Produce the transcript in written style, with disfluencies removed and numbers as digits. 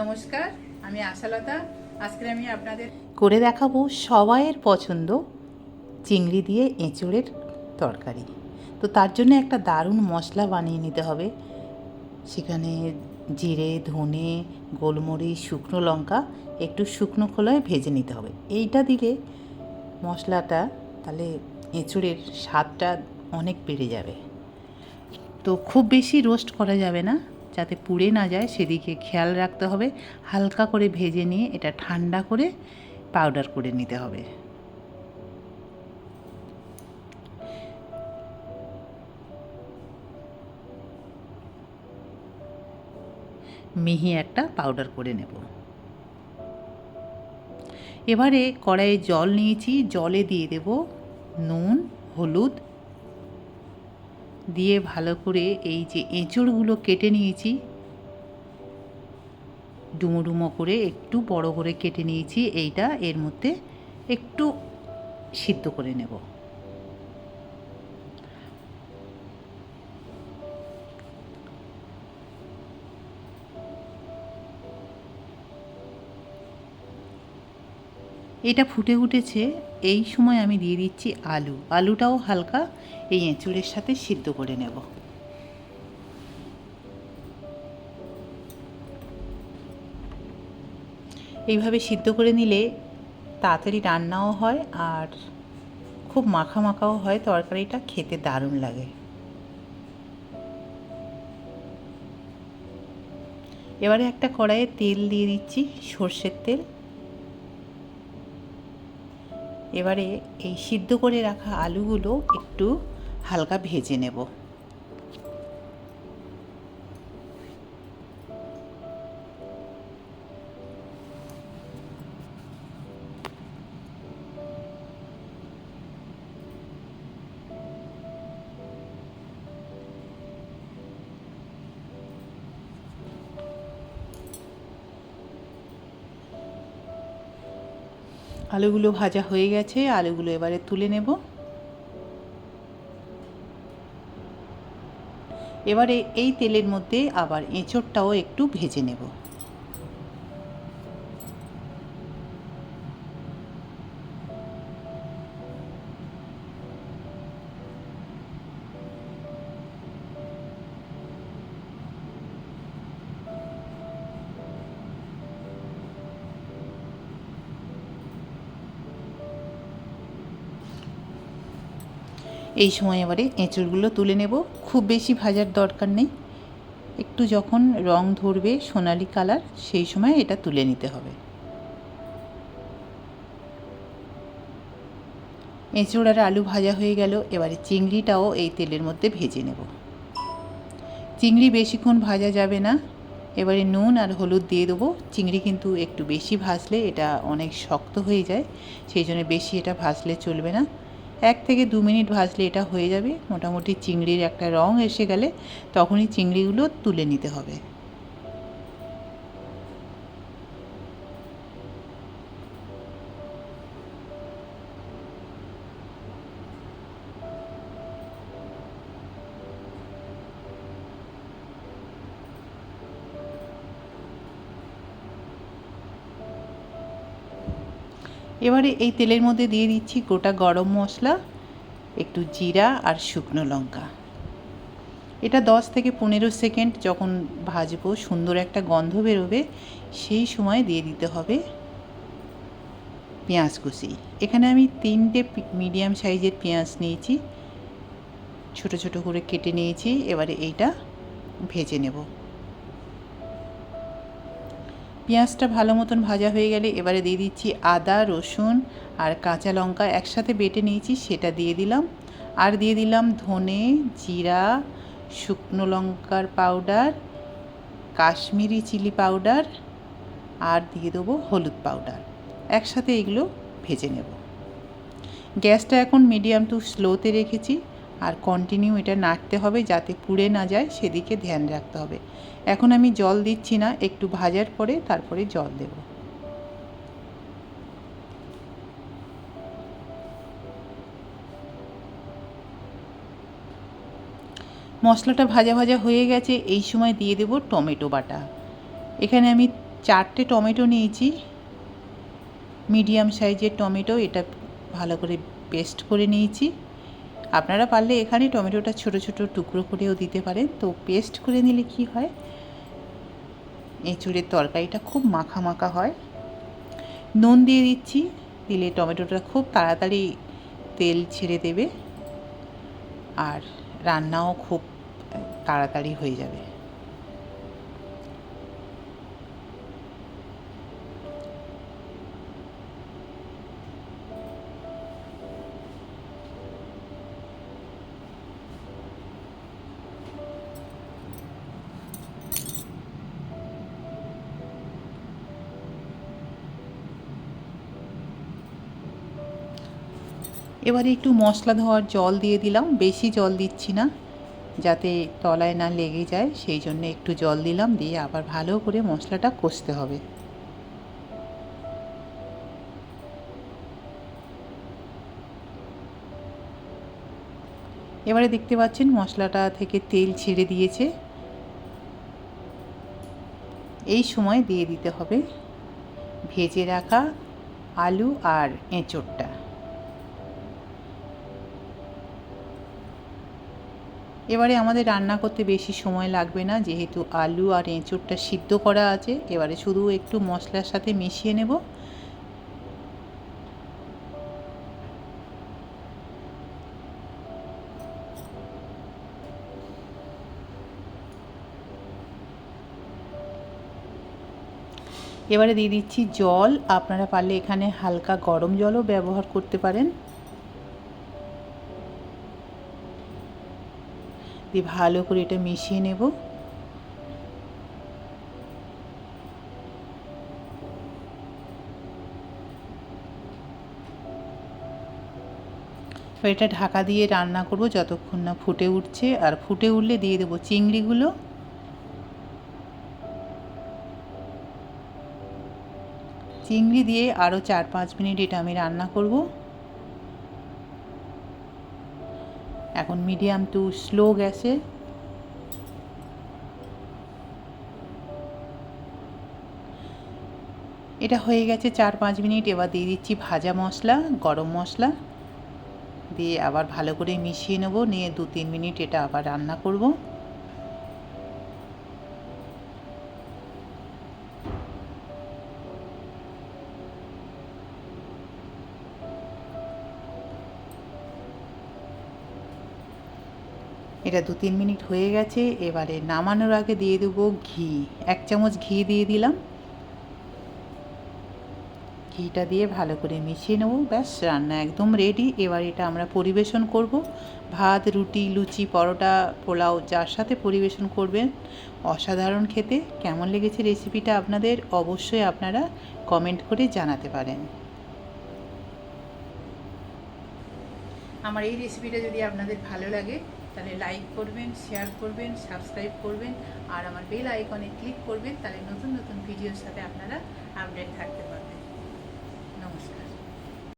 নমস্কার, আমি আশালতা। আজকে আমি আপনাদের করে দেখাবো সবাইয়ের পছন্দ চিংড়ি দিয়ে এঁচোড়ের তরকারি। তো তার জন্য একটা দারুণ মশলা বানিয়ে নিতে হবে। সেখানে জিরে, ধনে, গোলমরিচ, শুকনো লঙ্কা একটু শুকনো খোলায় ভেজে নিতে হবে। এইটা দিলে মশলাটা তাহলে এঁচোড়ের স্বাদটা অনেক বেড়ে যাবে। তো খুব বেশি রোস্ট করা যাবে না, যাতে পুড়ে না যায় সেদিকে খেয়াল রাখতে হবে। হালকা করে ভেজে নিয়ে এটা ঠান্ডা করে পাউডার করে নিতে হবে। মিহি একটা পাউডার করে নেব। এবারে কড়াইয়ে জল নিয়েছি, জলে দিয়ে দেব নুন, হলুদ দিয়ে ভালো করে এই যে এঁচোড়গুলো কেটে নিয়েছি ডুমো ডুমো করে, একটু বড় করে কেটে নিয়েছি, এইটা এর মধ্যে একটু সিদ্ধ করে নেব। এটা ফুটে উঠেছে, এই সময় আমি দিয়ে দিচ্ছি আলুটাও হালকা এই এঁচোড়ের সাথে সিদ্ধ করে নেব। এইভাবে সিদ্ধ করে নিলে তাড়াতাড়ি রান্নাও হয় আর খুব মাখা মাখাও হয়, তরকারিটা খেতে দারুণ লাগে। এবারে একটা কড়াইয়ে তেল দিয়ে দিচ্ছি, সর্ষের তেল। এবারে এই সিদ্ধ করে রাখা আলুগুলো একটু হালকা ভেজে নেব। আলুগুলো ভাজা হয়ে গেছে, আলুগুলো এবারে তুলে নেব। এবারে এই তেলের মধ্যে আবার এঁচোড়টাও একটু ভেজে নেব। এই সময় এবারে এঁচোড়গুলো তুলে নেব। খুব বেশি ভাজার দরকার নেই, একটু যখন রং ধরবে সোনালি কালার সেই সময় এটা তুলে নিতে হবে। এঁচোড় আর আলু ভাজা হয়ে গেল, এবারে চিংড়িটাও এই তেলের মধ্যে ভেজে নেব। চিংড়ি বেশিক্ষণ ভাজা যাবে না। এবারে নুন আর হলুদ দিয়ে দেবো। চিংড়ি কিন্তু একটু বেশি ভাজলে এটা অনেক শক্ত হয়ে যায়, সেই জন্য বেশি এটা ভাজলে চলবে না। 1 থেকে 2 মিনিট ভাজলে এটা হয়ে যাবে। মোটামুটি চিংড়ির একটা রং এসে গেলে তখনই চিংড়িগুলো তুলে নিতে হবে। এবারে এই তেলের মধ্যে দিয়ে দিচ্ছি গোটা গরম মশলা, একটু জিরা আর শুকনো লঙ্কা। এটা 10 থেকে 15 সেকেন্ড যখন ভাজবো, সুন্দর একটা গন্ধ বেরোবে, সেই সময় দিয়ে দিতে হবে পেঁয়াজ কুচি। এখানে আমি 3টে মিডিয়াম সাইজের পেঁয়াজ নিয়েছি, ছোট ছোট করে কেটে নিয়েছি। এবারে এইটা ভেজে নেব। পেঁয়াজটা ভালো মতন ভাজা হয়ে গেলে এবারে দিয়ে দিচ্ছি আদা, রসুন আর কাঁচা লঙ্কা একসাথে বেটে নিয়েছি, সেটা দিয়ে দিলাম। আর দিয়ে দিলাম ধনে, জিরা, শুকনো লঙ্কার পাউডার, কাশ্মীরি চিলি পাউডার আর দিয়ে দেবো হলুদ পাউডার। একসাথে এগুলো ভেজে নেব। গ্যাসটা এখন মিডিয়াম টু স্লোতে রেখেছি, আর কন্টিনিউ এটা নাড়তে হবে যাতে পুড়ে না যায়, সেদিকে ধ্যান রাখতে হবে। এখন আমি জল দিচ্ছি না, একটু ভাজার পরে তারপরে জল দেব। মশলাটা ভাজা ভাজা হয়ে গেছে, এই সময় দিয়ে দেব টমেটো বাটা। এখানে আমি 4টে টমেটো নিয়েছি, মিডিয়াম সাইজের টমেটো। এটা ভালো করে পেস্ট করে নিয়েছি। আপনারা পারলে এখানে টমেটোটা ছোট ছোট টুকরো করেও দিতে পারেন। তো পেস্ট করে নিলে কি হয়, এঁচুড়ের তরকারিটা খুব মাখা মাখা হয়। নুন দিয়ে দিচ্ছি, দিলে টমেটোটা খুব তাড়াতাড়ি তেল ছেড়ে দেবে আর রান্নাও খুব তাড়াতাড়ি হয়ে যাবে। এবারে একটু মশলা ধোয়ার জল দিয়ে দিলাম, বেশি জল দিচ্ছি না যাতে তলায় না লেগে যায়, সেই জন্য একটু জল দিলাম। দিয়ে আবার ভালো করে মশলাটা কষতে হবে। এবারে দেখতে পাচ্ছেন মশলাটা থেকে তেল ছেড়ে দিয়েছে। এই সময় দিয়ে দিতে হবে ভেজে রাখা আলু আর এঁচোড়টা। এবারে আমাদের রান্না করতে বেশি সময় লাগবে না, যেহেতু আলু আর এঁচোড়টা সিদ্ধ করা আছে। এবারে শুধু একটু মশলার সাথে মিশিয়ে নেব। এবারে দিয়ে দিচ্ছি জল। আপনারা পারলে এখানে হালকা গরম জলও ব্যবহার করতে পারেন। দিয়ে ভালো করে এটা মিশিয়ে নেব। এটা ঢাকা দিয়ে রান্না করব যতক্ষণ না ফুটে উঠছে। আর ফুটে উঠলে দিয়ে দেবো চিংড়িগুলো। চিংড়ি দিয়ে আরও 4-5 মিনিট এটা আমি রান্না করব। এখন মিডিয়াম টু স্লো গ্যাসে। এটা হয়ে গেছে 4-5 মিনিট। এবার দিয়ে দিচ্ছি ভাজা মশলা, গরম মশলা দিয়ে আবার ভালো করে মিশিয়ে নেব। নিয়ে 2-3 মিনিট এটা আবার রান্না করব। এটা 2-3 মিনিট হয়ে গেছে। এবারে নামানোর আগে দিয়ে দেবো ঘি। 1 চামচ ঘি দিয়ে দিলাম। ঘিটা দিয়ে ভালো করে মিশিয়ে নেব। ব্যাস, রান্না একদম রেডি। এবার এটা আমরা পরিবেশন করব। ভাত, রুটি, লুচি, পরোটা, পোলাও যার সাথে পরিবেশন করবেন অসাধারণ খেতে। কেমন লেগেছে রেসিপিটা আপনাদের অবশ্যই আপনারা কমেন্ট করে জানাতে পারেন। আমার এই রেসিপিটা যদি আপনাদের ভালো লাগে তাহলে লাইক করবেন, শেয়ার করবেন, সাবস্ক্রাইব করবেন আর আমার বেল আইকনে ক্লিক করবেন। তাহলে নতুন নতুন ভিডিওর সাথে আপনারা আপডেট থাকতে পারবেন।